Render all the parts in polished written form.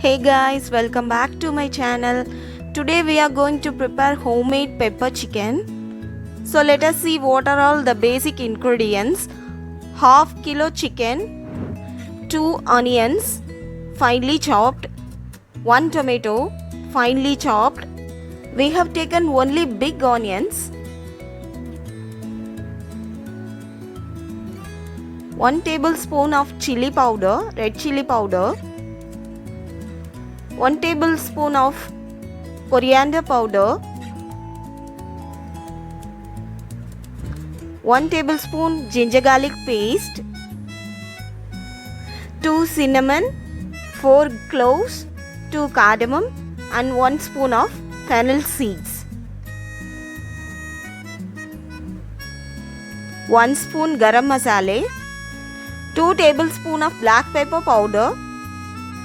Hey guys, welcome back to my channel. Today we are going to prepare homemade pepper chicken. So let us see what are all the basic ingredients. Half kilo chicken, 2 onions finely chopped, 1 tomato finely chopped. We have taken only big onions. 1 tablespoon of chili powder, red chili powder. 1 tablespoon of coriander powder, 1 tablespoon ginger garlic paste, 2 cinnamon, 4 cloves, 2 cardamom and 1 spoon of fennel seeds. 1 spoon garam masala, 2 tablespoon of black pepper powder,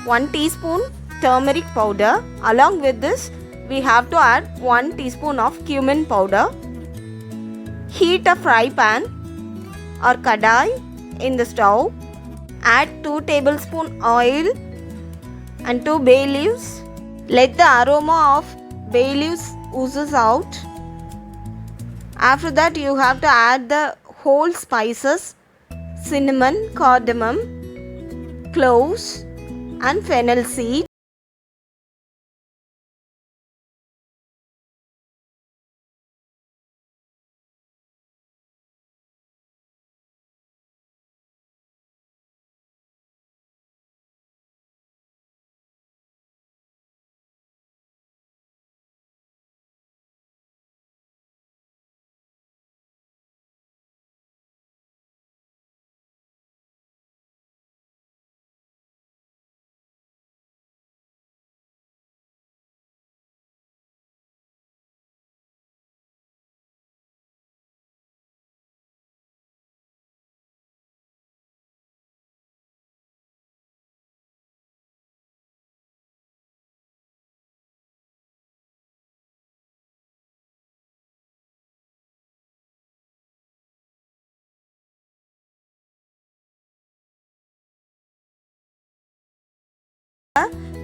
1 teaspoon turmeric powder. Along with this, we have to add 1 teaspoon of cumin powder. Heat a fry pan or kadai in the stove. Add 2 tablespoon oil and 2 bay leaves. Let the aroma of bay leaves oozes out. After that, you have to add the whole spices, cinnamon, cardamom, cloves and fennel seed.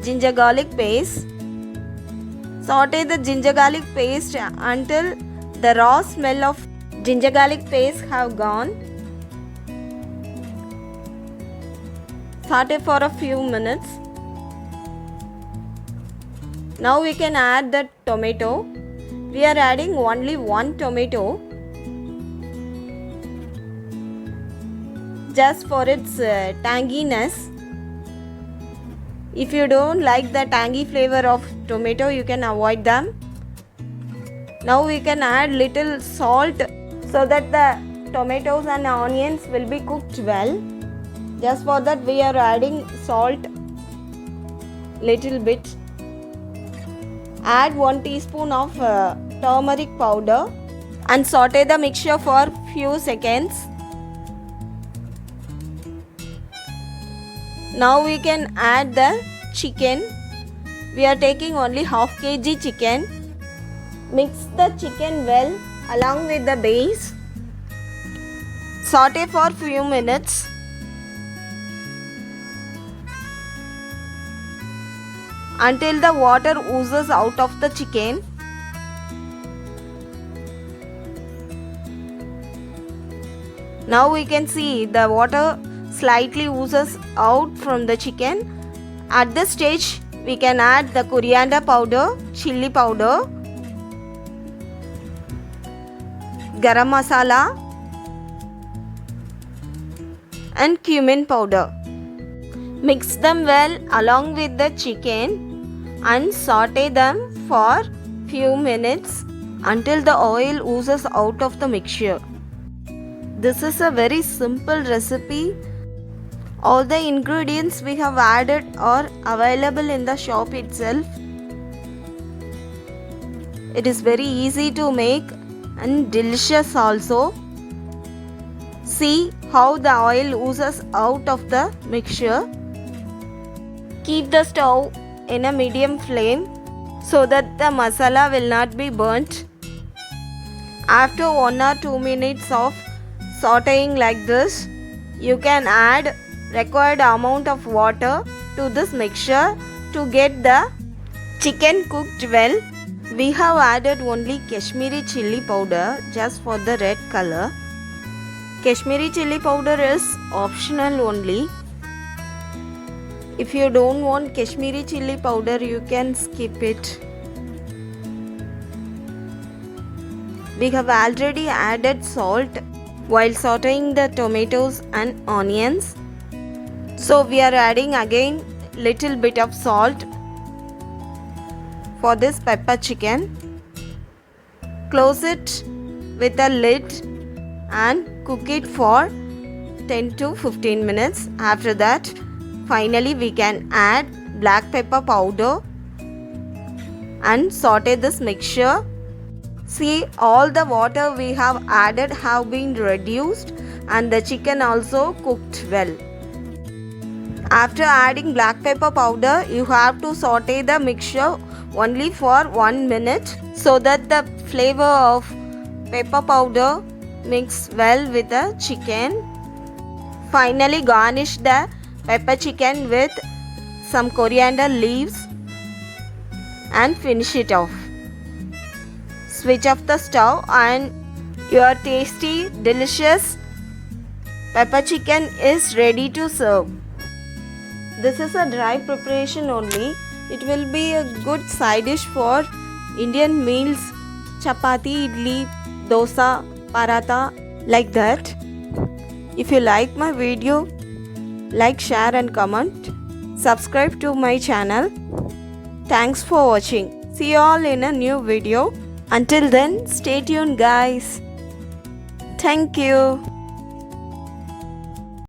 Ginger garlic paste. Saute the ginger garlic paste until the raw smell of ginger garlic paste have gone. Saute for a few minutes. Now we can add the tomato. We are adding only 1 tomato just for its tanginess. If you don't like the tangy flavor of tomato, you can avoid them. Now we can add little salt so that the tomatoes and onions will be cooked well. Just for that we are adding salt little bit. Add 1 teaspoon of turmeric powder and saute the mixture for few seconds. Now we can add the chicken. We are taking only half kg chicken. Mix the chicken well along with the base. Saute for few minutes. Until the water oozes out of the chicken. Now we can see the water slightly oozes out from the chicken. At this stage, we can add the coriander powder, chili powder, garam masala and cumin powder. Mix them well along with the chicken and saute them for few minutes until the oil oozes out of the mixture. This is a very simple recipe. All the ingredients we have added are available in the shop itself. It is very easy to make and delicious also. See how the oil oozes out of the mixture. Keep the stove in a medium flame so that the masala will not be burnt. After 1 or 2 minutes of sauteing like this, you can add required amount of water to this mixture To get the chicken cooked well, we have added only Kashmiri chili powder just for the red color. Kashmiri chili powder is optional only. If you don't want Kashmiri chili powder, you can skip it. We have already added salt while sauteing the tomatoes and onions. So we are adding again little bit of salt for this pepper chicken. Close it with a lid and cook it for 10 to 15 minutes. After that, finally we can add black pepper powder and saute this mixture. See, all the water we have added have been reduced and the chicken also cooked well. After adding black pepper powder, you have to saute the mixture only for 1 minute so that the flavor of pepper powder mix well with the chicken. Finally, garnish the pepper chicken with some coriander leaves and finish it off. Switch off the stove and your tasty, delicious pepper chicken is ready to serve. This is a dry preparation only. It will be a good side dish for Indian meals, chapati, idli, dosa, paratha, like that. If you like my video, like, share and comment. Subscribe to my channel. Thanks for watching. See you all in a new video. Until then, stay tuned guys. Thank you.